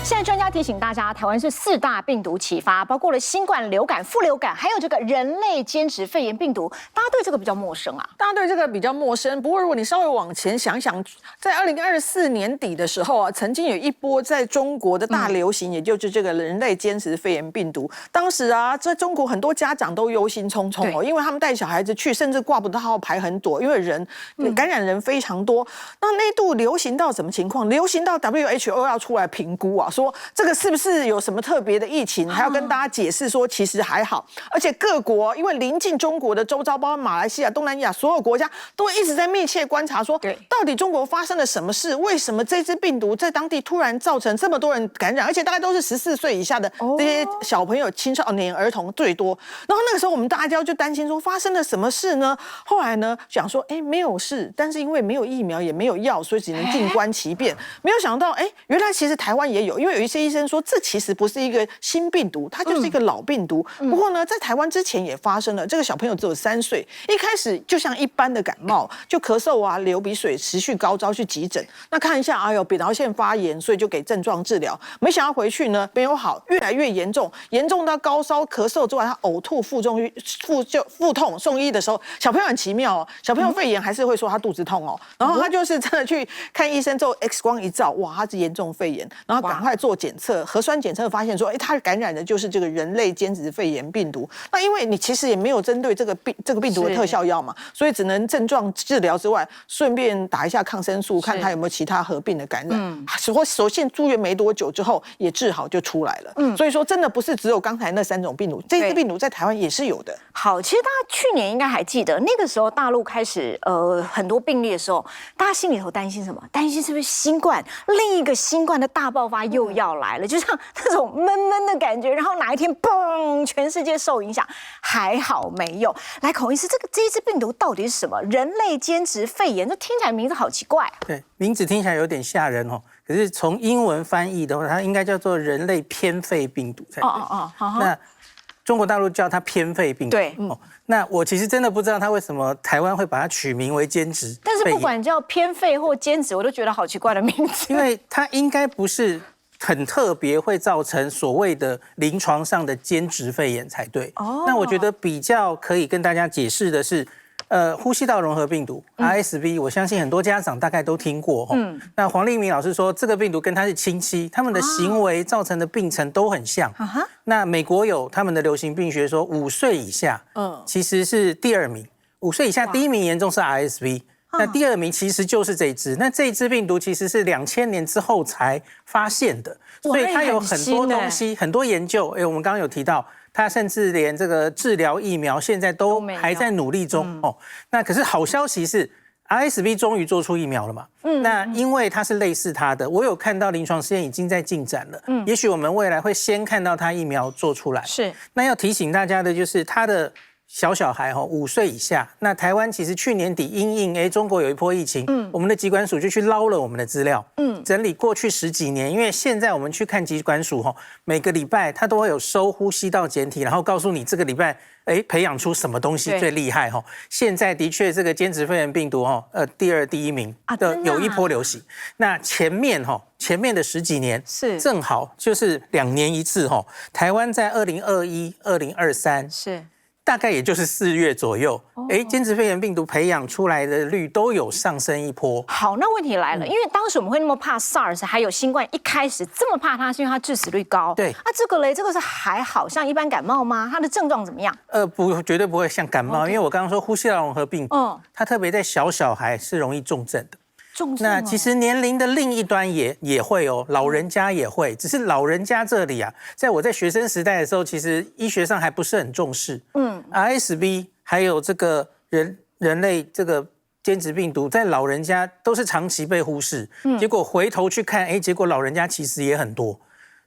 现在专家提醒大家，台湾是4大病毒启发，包括了新冠、流感、副流感，还有这个人类间质肺炎病毒。大家对这个比较陌生啊。大家对这个比较陌生。不过如果你稍微往前想想，在2024年底的时候啊，曾经有一波在中国的大流行，也就是这个人类间质肺炎病毒。当时啊，在中国很多家长都忧心忡忡哦，因为他们带小孩子去，甚至挂不到号排很多，因为感染人非常多。那度流行到什么情况？流行到 WHO 要出来评估啊，说这个是不是有什么特别的疫情，还要跟大家解释说其实还好。而且各国因为临近中国的周遭，包括马来西亚、东南亚所有国家都一直在密切观察，说到底中国发生了什么事？为什么这支病毒在当地突然造成这么多人感染？而且大概都是14岁以下的这些小朋友、青少年、儿童最多。然后那个时候我们大家就担心说发生了什么事呢？后来呢想说，没有事，但是因为没有疫苗也没有药，所以只能静观其变。没有想到，原来其实台湾也有，因为有一些医生说这其实不是一个新病毒，它就是一个老病毒。不过呢，在台湾之前也发生了，这个小朋友只有3岁，一开始就像一般的感冒，就咳嗽啊、流鼻水，持续高烧去急诊，那看一下，扁桃腺发炎，所以就给症状治疗。没想到回去呢没有好，越来越严重，严重到高烧、咳嗽之外，他呕吐、腹痛，送医的时候，小朋友很奇妙哦，小朋友肺炎还是会说他肚子痛哦，然后他就是真的去看医生之后 X 光一照，哇，他是严重肺炎，然后赶快做检测，核酸检测发现说，他感染的就是这个人类间质肺炎病毒。那因为你其实也没有针对这个病毒的特效药嘛，所以只能症状治疗之外，顺便打一下抗生素，看他有没有其他合并的感染。所幸住院没多久之后也治好就出来了。所以说真的不是只有刚才那3种病毒，这支病毒在台湾也是有的。好，其实大家去年应该还记得，那个时候大陆开始很多病例的时候，大家心里头担心什么？担心是不是新冠另一个新冠的大爆发又要来了？就像那种闷闷的感觉，然后哪一天嘣，全世界受影响。还好没有。来，孔医师，这一支病毒到底是什么？人类间质肺炎，这听起来名字好奇怪啊。对，名字听起来有点吓人哦。可是从英文翻译的话，它应该叫做人类偏肺病毒才对。那中国大陆叫它偏肺病毒。对，那我其实真的不知道它为什么台湾会把它取名为间质肺炎。但是不管叫偏肺或间质，我都觉得好奇怪的名字。因为它应该不是很特别会造成所谓的临床上的间质肺炎才对。那我觉得比较可以跟大家解释的是，呼吸道融合病毒 RSV， 我相信很多家长大概都听过。那黄立明老师说，这个病毒跟他是亲戚，他们的行为造成的病程都很像。那美国有他们的流行病学说，5岁以下，其实是第2名，5岁以下第1名严重是 RSV。那第2名其实就是这一支，那这一支病毒其实是2000年之后才发现的，所以它有很多东西、很多研究。我们刚刚有提到，它甚至连这个治疗疫苗现在都还在努力中。那可是好消息是 ，RSV 终于做出疫苗了嘛？那因为它是类似它的，我有看到临床试验已经在进展了。也许我们未来会先看到它疫苗做出来。是。那要提醒大家的就是它的小孩5岁以下，那台湾其实去年底因应中国有一波疫情，我们的疾管署就去捞了我们的资料，整理过去10几年，因为现在我们去看疾管署每个礼拜它都会有收呼吸道检体，然后告诉你这个礼拜培养出什么东西最厉害。现在的确这个间质肺炎病毒第2、第1名的有一波流行。那前面的10几年是正好就是2年一次。台湾在2021、2023是。大概也就是4月左右，间质肺炎病毒培养出来的率都有上升一波。好，那问题来了，因为当时我们会那么怕 SARS， 还有新冠，一开始这么怕它，是因为它致死率高。对，这个是还好像一般感冒吗？它的症状怎么样？绝对不会像感冒，因为我刚刚说呼吸道融合病毒，它特别在小孩是容易重症的。那其实年龄的另一端也会老人家也会，只是老人家这里在我在学生时代的时候，其实医学上还不是很重视。RSV 还有这个人类这个间质病毒，在老人家都是长期被忽视。结果回头去看，结果老人家其实也很多。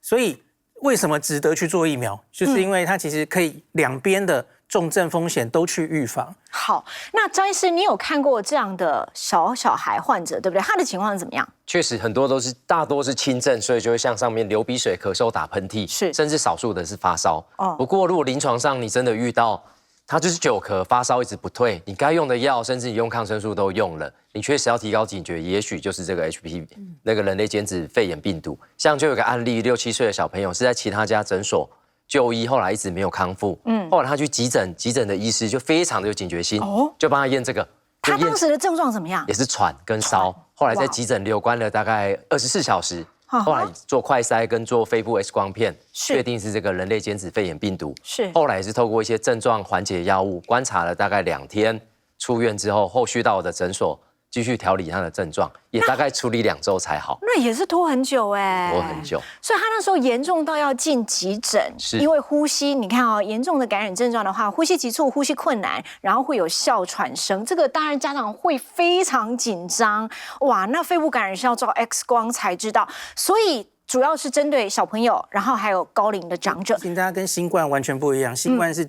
所以为什么值得去做疫苗？就是因为它其实可以两边的重症风险都去预防。好，那张医师，你有看过这样的小孩患者，对不对？他的情况是怎么样？确实很多大多是轻症，所以就会像上面流鼻水、咳嗽、打喷嚏，甚至少数的是发烧。不过如果临床上你真的遇到它就是久咳，发烧一直不退，你该用的药，甚至你用抗生素都用了，你确实要提高警觉，也许就是这个 HPV 那个人类间质肺炎病毒。像就有个案例，6、7岁的小朋友是在其他家诊所就医，后来一直没有康复，后来他去急诊，急诊的医师就非常的有警觉心，就帮他验这个。他当时的症状怎么样？也是喘跟烧，后来在急诊留观了大概24小时。后来做快筛跟做肺部 X 光片，确定是这个人类间质肺炎病毒。是，后来也是透过一些症状缓解药物，观察了大概2天，出院之后，后续到我的诊所继续调理他的症状，也大概处理2周才好。那也是拖很久哎，拖很久。所以他那时候严重到要进急诊，因为呼吸，你看哦，严重的感染症状的话，呼吸急促、呼吸困难，然后会有哮喘声，这个当然家长会非常紧张。哇，那肺部感染是要照 X 光才知道，所以。主要是针对小朋友，然后还有高龄的长者。大家跟新冠完全不一样，新冠是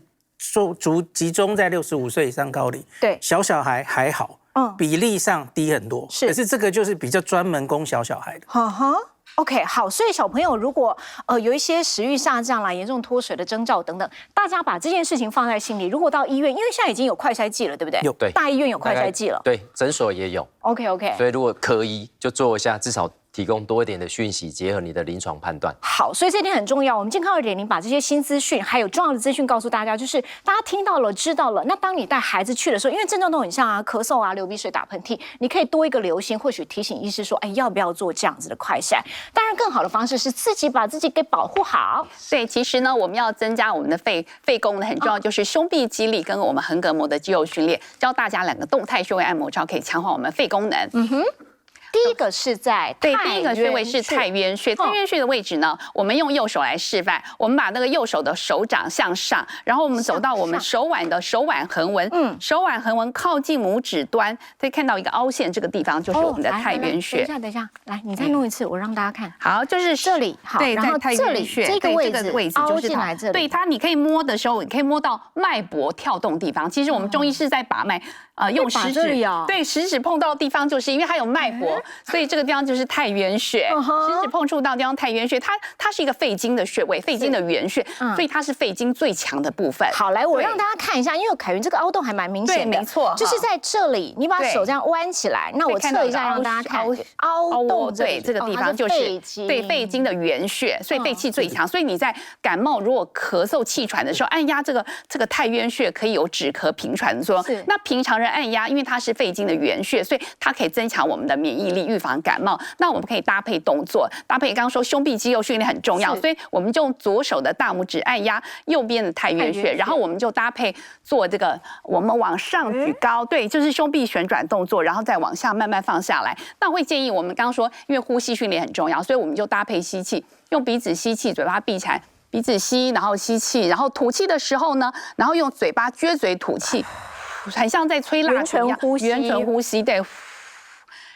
集中在65岁以上高龄，对，小孩还好，比例上低很多。可是这个就是比较专门供小孩的。OK， 好，所以小朋友如果有一些食欲下降啦、严重脱水的征兆等等，大家把这件事情放在心里。如果到医院，因为现在已经有快筛剂了，对不对？有，对，大医院有快筛剂了，对，诊所也有。OK， 所以如果可以，就做一下，至少提供多一点的讯息，结合你的临床判断。好，所以这点很重要。我们健康2.0把这些新资讯还有重要的资讯告诉大家，就是大家听到了、知道了。那当你带孩子去的时候，因为症状都很像啊，咳嗽啊、流鼻水、打喷嚏，你可以多一个留心，或许提醒医师说，哎，要不要做这样子的快筛？当然，更好的方式是自己把自己给保护好。对，其实呢，我们要增加我们的肺功能，很重要，就是胸壁肌力跟我们横膈膜的肌肉训练，教大家2个动态穴位按摩招，可以强化我们肺功能。第一个是在对，第一个穴位是太渊穴。太渊穴的位置呢，我们用右手来示范。我们把那个右手的手掌向上，然后我们走到我们手腕的手腕横纹，手腕横纹靠近拇指端，可以看到一个凹陷，这个地方就是我们的太渊穴。等一下，来，你再弄一次，我让大家看。好，就是这里，好，对，然后太这里渊穴这个位置就是它。对它，你可以摸的时候，你可以摸到脉搏跳动地方。其实我们中医是在把脉。用食指，对，食指碰到的地方，就是因为它有脉搏，所以这个地方就是太渊穴。食指碰触到地方太渊穴，它是一个肺经的穴位，肺经的原穴，所以它是肺经最强的部分。好，来，我让大家看一下，因为凯云这个凹洞还蛮明显的，对，没错，就是在这里，你把手这样弯起来，那我测一下让大家看凹洞，对，这个地方就是对肺经的原穴，所以肺气最强。所以你在感冒如果咳嗽气喘的时候，按压这个太渊穴可以有止咳平喘的作用。那平常人按压，因为它是肺经的原穴，所以它可以增强我们的免疫力，预防感冒。那我们可以搭配动作，搭配刚刚说胸壁肌肉训练很重要，所以我们就用左手的大拇指按压右边的太渊穴，然后我们就搭配做这个我们往上举高，对，就是胸壁旋转动作，然后再往下慢慢放下来。那我会建议我们刚刚说，因为呼吸训练很重要，所以我们就搭配吸气，用鼻子吸气，嘴巴闭起来。鼻子吸，然后吸气，然后吐气的时候呢，然后用嘴巴撅嘴吐气，很像在吹蜡烛一样，圆唇呼吸，对。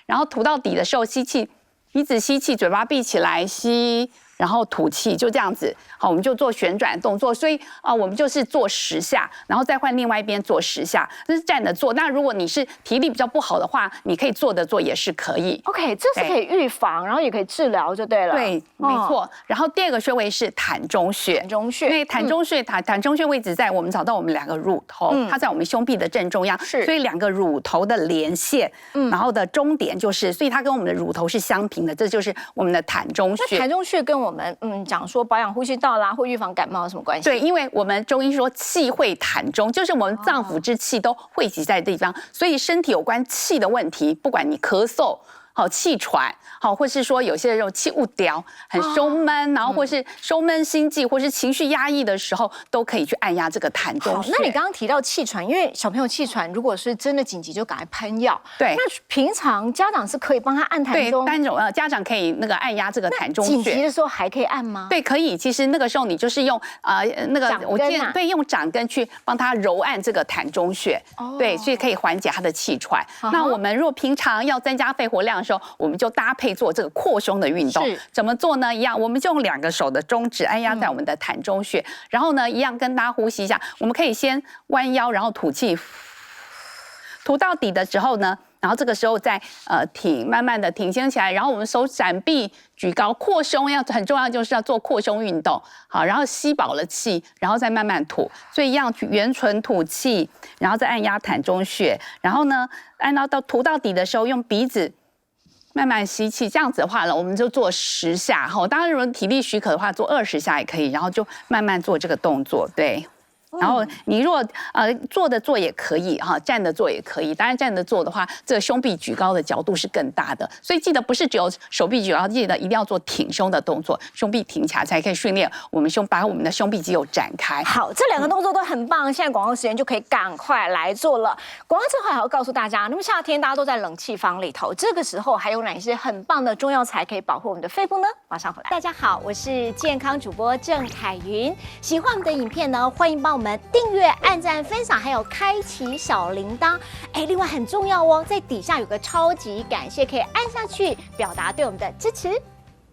然后吐到底的时候吸气，鼻子吸气，嘴巴闭起来吸，然后吐气，就这样子。好，我们就做旋转动作，所以我们就是做10下，然后再换另外一边做10下，这是站着做。那如果你是体力比较不好的话，你可以坐着做也是可以。OK， 这是可以预防，然后也可以治疗，就对了。对，没错。然后第二个穴位是膻中穴，膻中穴，因为膻中穴膻中穴位置在我们找到我们2个乳头，它在我们胸壁的正中央，所以2个乳头的连线，然后的终点就是，所以它跟我们的乳头是相平的，这就是我们的膻中穴。那膻中穴跟我们讲说保养呼吸道啦，或预防感冒有什么关系？对，因为我们中医说气会膻中，就是我们脏腑之气都汇集在地方，所以身体有关气的问题，不管你咳嗽。好气喘，好，或是说有些人气雾叼，很胸闷，然后或是胸闷心悸，或是情绪压抑的时候，都可以去按压这个膻中穴。那你刚刚提到气喘，因为小朋友气喘，如果是真的紧急，就赶快喷药。对，那平常家长是可以帮他按膻中，对，家长可以那个按压这个膻中穴。紧急的时候还可以按吗？对，可以。其实那个时候你就是用那个我建议对用掌根去帮他揉按这个膻中穴，对，所以可以缓解他的气喘。那我们如果平常要增加肺活量的时候，我们就搭配做这个扩胸的运动。怎么做呢？一样，我们就用2个手的中指按压在我们的膻中穴，然后呢，一样跟大家呼吸一下。我们可以先弯腰，然后吐气，吐到底的时候呢，然然后这个时候再挺，慢慢的挺肩起来，然后我们手展臂举高，扩胸很重要，就是要做扩胸运动。好，然后吸饱了气，然后再慢慢吐。所以一样，圆唇吐气，然后再按压膻中穴，然后呢，按到吐到底的时候，用鼻子慢慢吸气。这样子的话呢，我们就做10下。哈，当然如果体力许可的话，做20下也可以。然后就慢慢做这个动作，对。然后你如果坐着做也可以哈，站着做也可以。当然站着做的话，这个胸壁举高的角度是更大的，所以记得不是只有手臂举高，记得一定要做挺胸的动作，胸壁挺起来才可以训练我们把我们的胸壁肌肉展开。好，这2个动作都很棒，现在广告时间就可以赶快来做了。广告之后还要告诉大家，那么夏天大家都在冷气房里头，这个时候还有哪些很棒的中药材可以保护我们的肺部呢？马上回来。大家好，我是健康主播郑凯云，喜欢我们的影片呢，欢迎帮我们订阅、按赞、分享，还有开启小铃铛。另外很重要哦，在底下有个超级感谢，可以按下去表达对我们的支持。